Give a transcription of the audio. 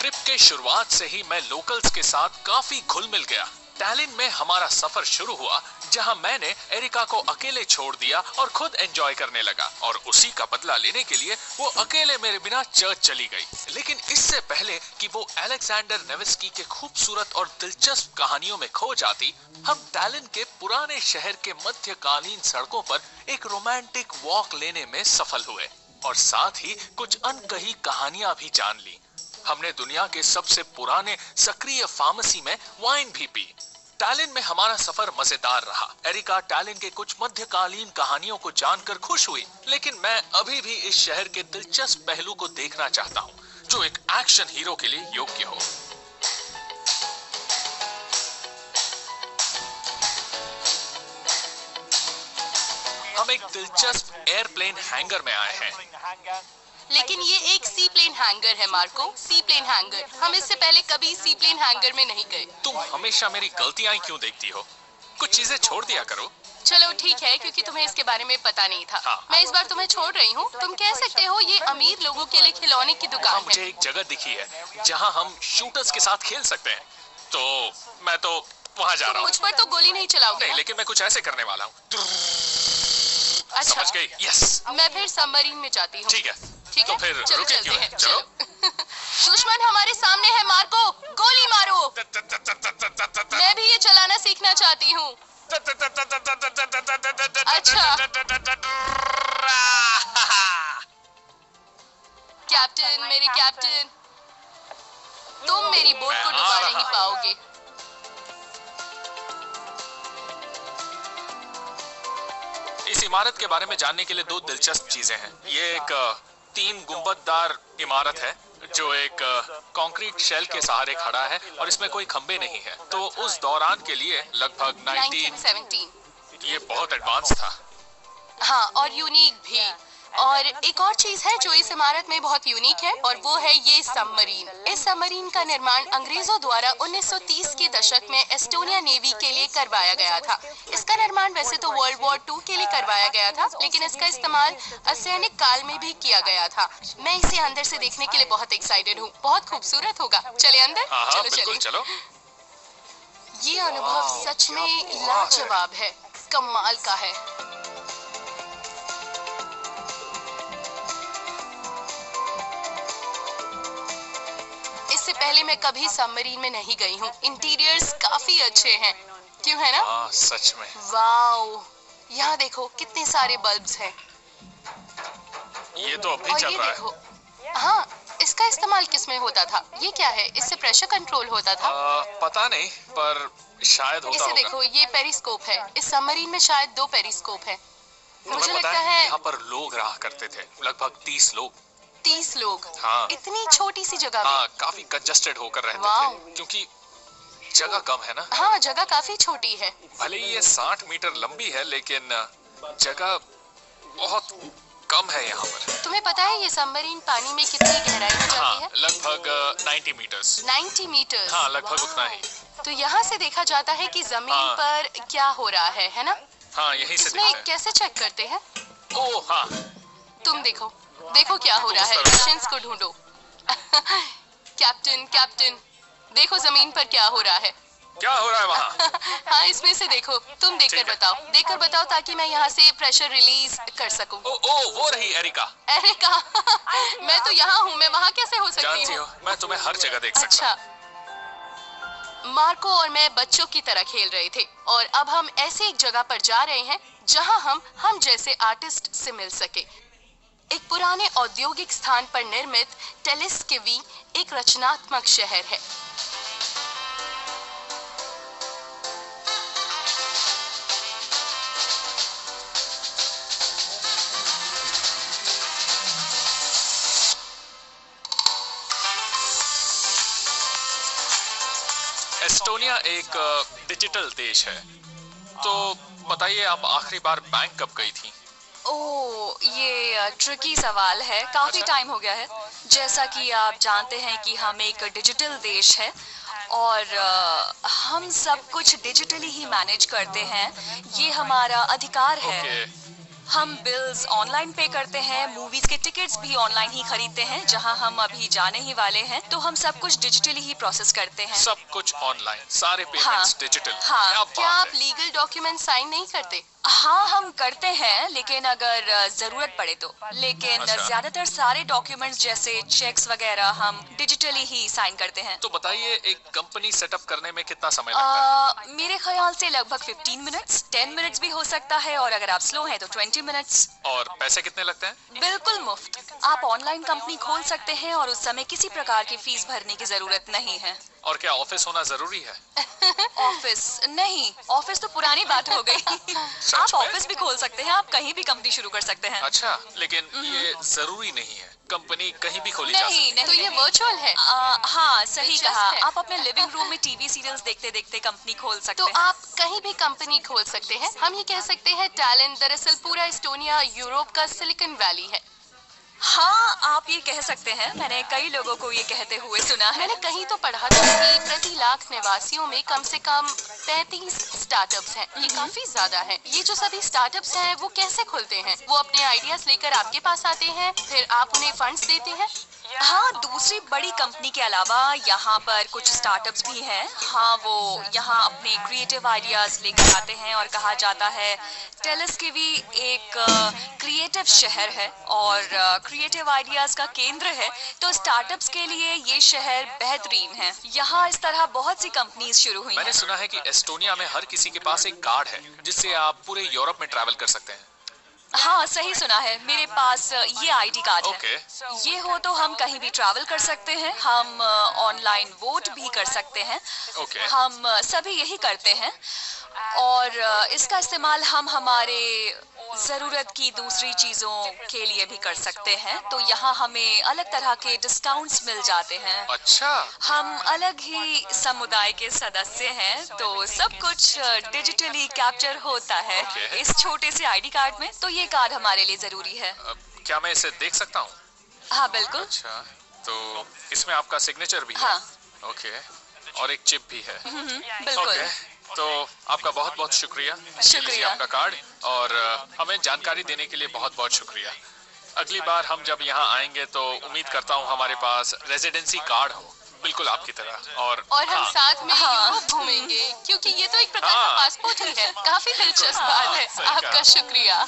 Trip के शुरुआत से ही मैं लोकल्स के साथ काफी घुल मिल गया। टैलिन में हमारा सफर शुरू हुआ, जहां मैंने एरिका को अकेले छोड़ दिया और खुद एंजॉय करने लगा, और उसी का बदला लेने के लिए वो अकेले मेरे बिना चर्च चली गई। लेकिन इससे पहले कि वो अलेक्जेंडर नेविस्की के खूबसूरत और दिलचस्प कहानियों में खो जाती, हम टैलिन के पुराने शहर के मध्यकालीन सड़कों पर एक रोमांटिक वॉक लेने में सफल हुए, और साथ ही कुछ अनकही कहानियां भी जान ली। हमने दुनिया के सबसे पुराने सक्रिय फार्मेसी में वाइन भी पी। टैलिन में हमारा सफर मजेदार रहा। एरिका टैलिन के कुछ मध्यकालीन कहानियों को जानकर खुश हुई, लेकिन मैं अभी भी इस शहर के दिलचस्प पहलू को देखना चाहता हूँ, जो एक एक्शन हीरो के लिए योग्य हो। हम एक दिलचस्प एयरप्लेन हैंगर में आए हैं। लेकिन ये एक सी प्लेन हैंगर है मार्को, सी प्लेन हैंगर। हम इससे पहले कभी सी प्लेन हैंगर में नहीं गए। तुम हमेशा मेरी गलतियां क्यों देखती हो? कुछ चीजें छोड़ दिया करो। चलो ठीक है, क्योंकि तुम्हें इसके बारे में पता नहीं था। हाँ। मैं इस बार तुम्हें छोड़ रही हूँ। तुम कह सकते हो ये अमीर लोगों के लिए खिलौने की दुकान है। मुझे एक जगह दिखी है जहाँ हम शूटर्स के साथ खेल सकते हैं, तो मैं तो वहाँ जा रहा हूँ। मुझ पर तो गोली नहीं चलाओगे? नहीं, लेकिन मैं कुछ ऐसे करने वाला हूँ। अच्छा। समझ गई? यस। मैं फिर सबमरीन में जाती हूँ। ठीक है। ठीक तो है, फिर चलो रुके चलते क्यों? हैं। चलो। दुश्मन हमारे सामने है मार्को, गोली मारो। मैं भी ये चलाना सीखना चाहती हूँ। अच्छा। कैप्टन, मेरे कैप्टन, तुम मेरी बोट को डुबा नहीं पाओगे। इस इमारत के बारे में जानने के लिए दो दिलचस्प चीजें हैं। ये एक 3 गुंबददार इमारत है जो एक कंक्रीट शेल के सहारे खड़ा है, और इसमें कोई खंबे नहीं है। तो उस दौरान के लिए लगभग 1917। ये बहुत एडवांस था। हाँ, और यूनिक भी। और एक और चीज है जो इस इमारत में बहुत यूनिक है, और वो है ये सबमरीन। इस सबमरीन का निर्माण अंग्रेजों द्वारा 1930 के दशक में एस्टोनिया नेवी के लिए करवाया गया था। इसका निर्माण वैसे तो वर्ल्ड वॉर 2 के लिए करवाया गया था, लेकिन इसका इस्तेमाल असैनिक काल में भी किया गया था। मैं इसे अंदर से देखने के लिए बहुत एक्साइटेड हूँ। बहुत खूबसूरत होगा। चले अंदर। हाँ, चलो बिल्कुल, चलो। ये अनुभव सच में लाजवाब है, कमाल का है। इससे पहले मैं कभी सबमरीन में नहीं गई हूँ। इंटीरियर्स काफी अच्छे हैं, क्यों है ना? हाँ, सच में। वाओ, यहाँ देखो कितने सारे बल्ब्स हैं। ये तो अभी और चल ये रहा देखो, हाँ, इसका इस्तेमाल किसमें होता था? ये क्या है? इससे प्रेशर कंट्रोल होता था? पता नहीं, पर शायद होता इसे होगा। देखो, ये पेरिस्कोप है। इस सबमरीन में शायद 2 पेरिस्कोप है। मुझे तुम्हें पता लगता है है यहाँ पर लोग रहा करते थे, लगभग 30 लोग। 30 लोग? हाँ। इतनी छोटी सी जगह में? हाँ, काफी कंजस्टेड होकर रहते वाओ। थे, क्योंकि जगह कम है ना। हाँ, जगह काफी छोटी है। भले ही ये 60 मीटर लंबी है, लेकिन जगह बहुत कम है यहाँ पर। तुम्हें पता है ये सबमरीन पानी में कितनी गहराई में जाती है? लगभग 90 मीटर्स। 90 मीटर? हाँ, लगभग उतना ही। तो यहाँ से देखा जाता है कि जमीन पर क्या हो रहा है ना? हाँ, यहीं से इसमें दिखता है। कैसे चेक करते हैं? ओह हाँ। तुम देखो, देखो क्या हो रहा है। रशियंस को ढूंढो। कैप्टन, कैप्टन, देखो जमीन पर क्या हो रहा है। क्या हो रहा है वहाँ? हाँ, इसमें से देखो। तुम देखकर बताओ, देखकर बताओ, ताकि मैं यहाँ से प्रेशर रिलीज कर सकूं। ओ, वो रही एरिका। एरिका? मैं तो यहाँ हूँ, मैं वहाँ कैसे हो सकती जानती हूँ? हो, मैं तुम्हें हर जगह देख सकता हूँ। अच्छा। मार्को और मैं बच्चों की तरह खेल रहे थे, और अब हम ऐसे एक जगह पर जा रहे हैं जहाँ हम जैसे आर्टिस्ट से मिल सके। एक पुराने औद्योगिक स्थान पर निर्मित टेलिस्केवी एक रचनात्मक शहर है। एस्टोनिया एक डिजिटल देश है। तो बताइए, आप आखिरी बार बैंक कब गई थी? ओह, ये ट्रिकी सवाल है। काफी टाइम हो गया है। जैसा कि आप जानते हैं कि हम एक डिजिटल देश है, और हम सब कुछ डिजिटली ही मैनेज करते हैं। ये हमारा अधिकार है। हम बिल्स ऑनलाइन पे करते हैं, मूवीज के टिकट्स भी ऑनलाइन ही खरीदते हैं, जहां हम अभी जाने ही वाले हैं, तो हम सब कुछ डिजिटली ही प्रोसेस करते हैं। सब कुछ ऑनलाइन, सारे पेमेंट्स डिजिटल। हाँ। क्या आप लीगल डॉक्यूमेंट साइन नहीं करते? हाँ, हम करते हैं, लेकिन अगर जरूरत पड़े तो। लेकिन अच्छा। ज्यादातर सारे डॉक्यूमेंट्स जैसे चेक्स वगैरह हम डिजिटली ही साइन करते हैं। तो बताइए, एक कंपनी सेटअप करने में कितना समय लगता है? मेरे ख्याल से लगभग 15 मिनट्स, 10 मिनट्स भी हो सकता है, और अगर आप स्लो हैं तो 20 मिनट्स। और पैसे कितने लगते हैं? बिल्कुल मुफ्त। आप ऑनलाइन कंपनी खोल सकते हैं और उस समय किसी प्रकार की फीस भरने की जरूरत नहीं है। और क्या ऑफिस होना जरूरी है? ऑफिस नहीं, ऑफिस तो पुरानी बात हो गई। आप में? ऑफिस भी खोल सकते हैं, आप कहीं भी कंपनी शुरू कर सकते हैं। अच्छा, लेकिन ये जरूरी नहीं है, कंपनी कहीं भी खोली जा सकती नहीं है। नहीं, तो ये वर्चुअल है। हाँ, सही दिलचस्प कहा। है। आप अपने लिविंग रूम में टीवी सीरियल्स देखते देखते कंपनी खोल सकते तो हैं। आप कहीं भी कंपनी खोल सकते हैं। हम ये कह सकते हैं टैलेंट दरअसल पूरा एस्टोनिया यूरोप का सिलिकॉन वैली है। हाँ, आप ये कह सकते हैं। मैंने कई लोगों को ये कहते हुए सुना है। मैंने कहीं तो पढ़ा था कि प्रति लाख निवासियों में कम से कम 35 स्टार्टअप्स हैं। ये काफी ज्यादा है। ये जो सभी स्टार्टअप्स हैं वो कैसे खुलते हैं? वो अपने आइडियाज लेकर आपके पास आते हैं, फिर आप उन्हें फंड्स देते हैं? हाँ, दूसरी बड़ी कंपनी के अलावा यहाँ पर कुछ स्टार्टअप्स भी हैं। हाँ, वो यहाँ अपने क्रिएटिव आइडियाज लेकर आते हैं, और कहा जाता है टेलिस्किवी एक क्रिएटिव शहर है और क्रिएटिव आइडियाज का केंद्र है। तो स्टार्टअप्स के लिए ये शहर बेहतरीन है। यहाँ इस तरह बहुत सी कंपनीज शुरू हुई मैंने हैं। सुना है कि एस्टोनिया में हर किसी के पास एक कार्ड है जिससे आप पूरे यूरोप में ट्रैवल कर सकते हैं। हाँ, सही सुना है। मेरे पास ये आईडी कार्ड है। ओके। ये हो तो हम कहीं भी ट्रैवल कर सकते हैं। हम ऑनलाइन वोट भी कर सकते हैं। ओके। हम सभी यही करते हैं, और इसका इस्तेमाल हम हमारे ज़रूरत की दूसरी चीज़ों के लिए भी कर सकते हैं। तो यहाँ हमें अलग तरह के डिस्काउंट्स मिल जाते हैं। अच्छा। हम अलग ही समुदाय के सदस्य हैं, तो सब कुछ डिजिटली कैप्चर होता है Okay. इस छोटे से आईडी कार्ड में। तो ये कार्ड हमारे लिए जरूरी है। क्या मैं इसे देख सकता हूँ? हाँ, बिल्कुल। अच्छा, तो इसमें आपका सिग्नेचर भी है? हाँ। ओके, और एक चिप भी है। बिल्कुल। ओके, तो आपका बहुत बहुत शुक्रिया। शुक्रिया। लीजिए आपका कार्ड, और हमें जानकारी देने के लिए बहुत बहुत शुक्रिया। अगली बार हम जब यहाँ आएंगे तो उम्मीद करता हूँ हमारे पास रेजिडेंसी कार्ड हो, बिल्कुल आपकी तरह। और हम हाँ, साथ में हाँ। यूरोप घूमेंगे, क्योंकि ये तो एक प्रकार का हाँ। पासपोर्ट ही है। काफी दिलचस्प बात है। सही कहा। आपका शुक्रिया।